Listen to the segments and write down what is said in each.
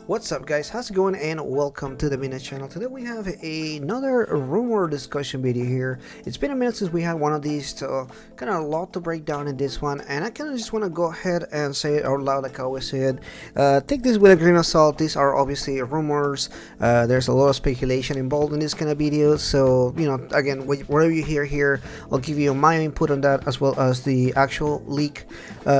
What's up guys, how's it going, and welcome to the Minute channel. Today we have another rumor discussion video here. It's been a minute since we had one of these, so kind of a lot to break down in this one, and I kind of just want to go ahead and say it out loud like I always said. Take this with a grain of salt. These are obviously rumors. There's a lot of speculation involved in this kind of videos, so again, whatever you hear here, I'll give you my input on that as well as the actual leak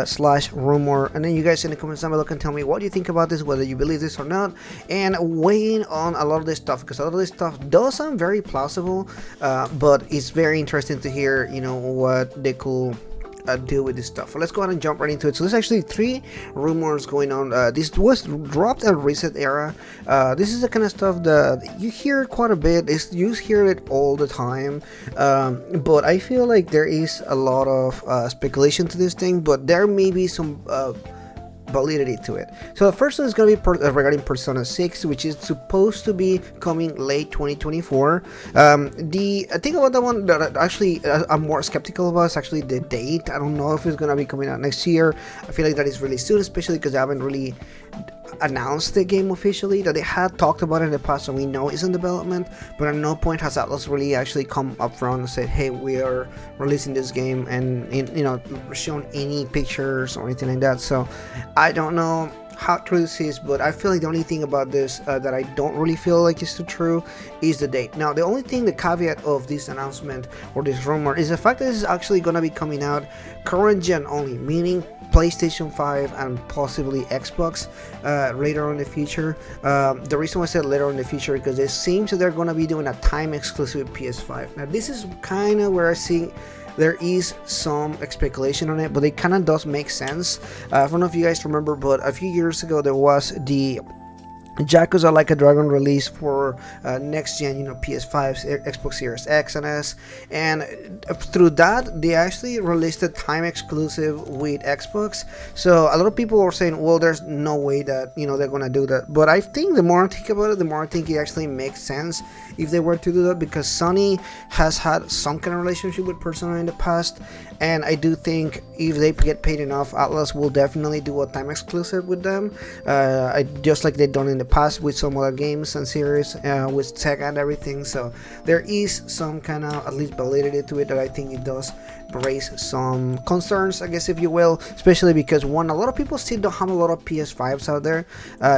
slash rumor, and then you guys in the comments down below can tell me what you think about this, whether you believe this or not, and weighing on a lot of this stuff, because a lot of this stuff does sound very plausible, but it's very interesting to hear what they could deal with this stuff. So let's go ahead and jump right into it. So there's actually three rumors going on. This was dropped at Reset Era. This is the kind of stuff that you hear quite a bit. You hear it all the time, but I feel like there is a lot of speculation to this thing, but there may be some validity to it. So the first one is going to be regarding Persona 6, which is supposed to be coming late 2024. The thing about that one that actually I'm more skeptical about is actually the date. I don't know if it's going to be coming out next year. I feel like that is really soon, especially because they haven't really announced the game officially. That they had talked about it in the past, and we know it's in development, but at no point has Atlas really actually come up front and said, hey, we are releasing this game, and shown any pictures or anything like that. So I don't know how true this is, but I feel like the only thing about this that I don't really feel like is too true is the date. Now, the only thing, the caveat of this announcement or this rumor is the fact that this is actually going to be coming out current gen only, meaning PlayStation 5 and possibly Xbox later on in the future. The reason why I said later on in the future because it seems that they're going to be doing a time exclusive PS5. Now, this is kind of where I see there is some speculation on it, but it kind of does make sense. I don't know if you guys remember, but a few years ago there was the Yakuza Like a Dragon release for next gen, PS5, Xbox Series X and S, and through that they actually released a time exclusive with Xbox. So a lot of people are saying, well, there's no way that they're gonna do that, but I think the more I think about it, the more I think it actually makes sense if they were to do that, because Sony has had some kind of relationship with Persona in the past, and I do think if they get paid enough, Atlas will definitely do a time exclusive with them, just like they've done in the past with some other games and series, with Sega and everything. So there is some kind of at least validity to it that I think it does raise some concerns, I guess, if you will, especially because one, a lot of people still don't have a lot of PS5s out there.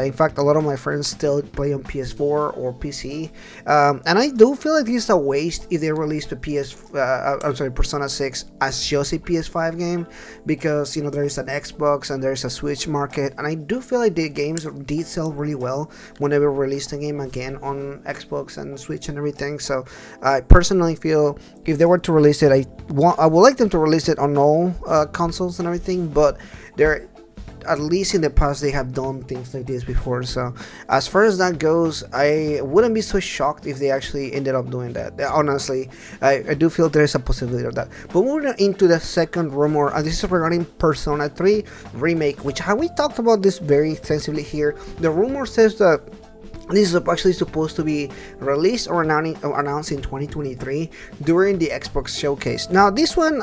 In fact, a lot of my friends still play on PS4 or PC, and I do feel like this is a waste if they release the Persona 6 as just a PS5 game, because there is an Xbox and there is a Switch market, and I do feel like the games did sell really well whenever we released the game again on Xbox and Switch and everything. So I personally feel if they were to release it, I would like them to release it on all consoles and everything, but they're, at least in the past, they have done things like this before. So as far as that goes, I wouldn't be so shocked if they actually ended up doing that. Honestly, I do feel there is a possibility of that. But moving into the second rumor, and this is regarding Persona 3 Remake, which we talked about this very extensively here. The rumor says that this is actually supposed to be released or announced in 2023 during the Xbox showcase. Now, this one,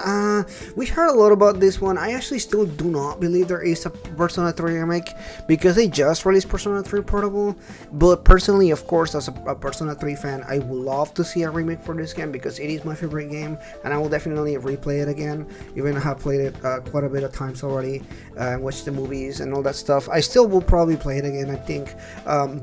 we heard a lot about this one. I actually still do not believe there is a Persona 3 remake, because they just released Persona 3 Portable. But personally, of course, as a Persona 3 fan, I would love to see a remake for this game, because it is my favorite game, and I will definitely replay it again, even though I have played it quite a bit of times already, and watched the movies and all that stuff. I still will probably play it again, I think,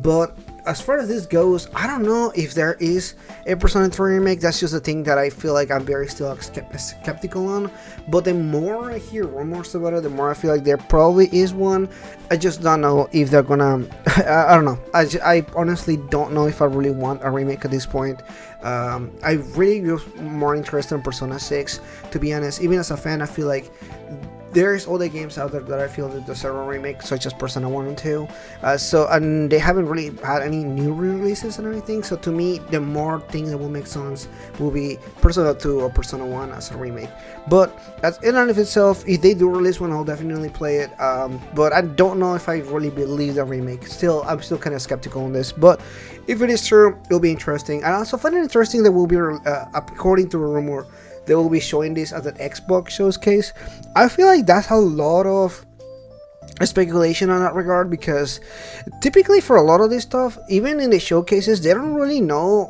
but as far as this goes, I don't know if there is a Persona 3 remake. That's just a thing that I feel like I'm very still skeptical on. But the more I hear rumors about it, the more I feel like there probably is one. I just don't know if they're gonna. I don't know. I honestly don't know if I really want a remake at this point. I really was more interested in Persona 6, to be honest. Even as a fan, I feel like there's other games out there that I feel that deserve a remake, such as Persona 1 and 2. And they haven't really had any new releases and everything. So to me, the more things that will make sense will be Persona 2 or Persona 1 as a remake. But as in and of itself, if they do release one, I'll definitely play it. But I don't know if I really believe the remake. I'm still kind of skeptical on this. But if it is true, it'll be interesting. I also find it interesting that we'll be, according to a rumor, they will be showing this at an Xbox showcase. I feel like that's a lot of speculation on that regard, because typically for a lot of this stuff, even in the showcases, they don't really know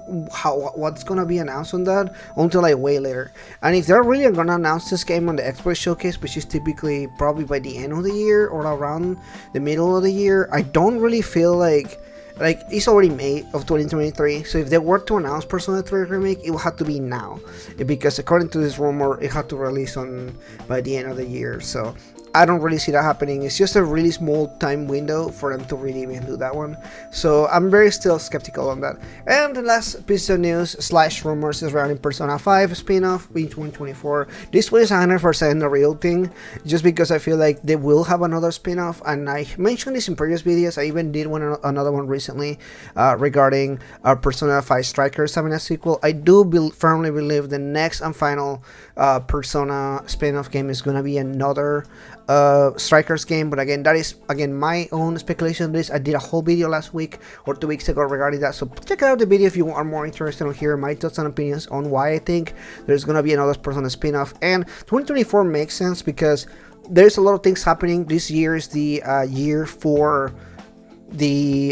what's gonna be announced on that until like way later. And if they're really gonna announce this game on the Xbox showcase, which is typically probably by the end of the year or around the middle of the year, I don't really feel like it's already May of 2023, so if they were to announce Persona 3 Remake, it will have to be now, because according to this rumor, it had to release on by the end of the year. So I don't really see that happening. It's just a really small time window for them to really even do that one. So I'm very still skeptical on that. And the last piece of news / rumors is surrounding Persona 5 spin-off in 2024. This one is 100% the real thing, just because I feel like they will have another spin-off, and I mentioned this in previous videos. I even did another one recently regarding Persona 5 Strikers having a sequel. I do firmly believe the next and final Persona spin-off game is going to be another Strikers game, but again, that is my own speculation on this. I did a whole video last week or 2 weeks ago regarding that, so check out the video if you are more interested in hearing my thoughts and opinions on why I think there's gonna be another Persona spin-off. And 2024 makes sense because there's a lot of things happening. This year is the year for the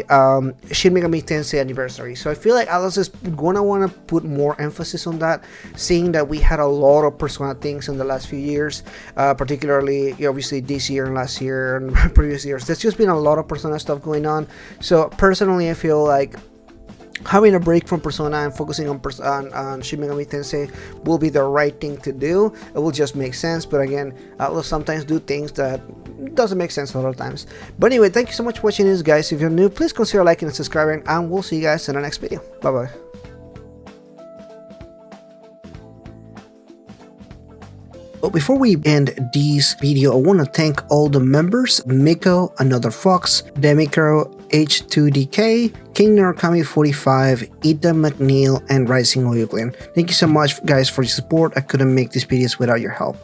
Shin Megami Tensei anniversary, so I feel like Alice is gonna want to put more emphasis on that, seeing that we had a lot of Persona things in the last few years, particularly obviously this year and last year and previous years. There's just been a lot of Persona stuff going on, so personally I feel like having a break from Persona and focusing on Shin Megami Tensei will be the right thing to do. It will just make sense, but again, I'll sometimes do things that doesn't make sense a lot of times. But anyway, thank you so much for watching this, guys. If you're new, please consider liking and subscribing, and we'll see you guys in the next video. Bye bye. But before we end this video, I want to thank all the members: Miko, Another Fox, Demicro, H2DK, King Narukami 45, Ethan McNeil, and Rising Oilblin. Thank you so much, guys, for your support. I couldn't make these videos without your help.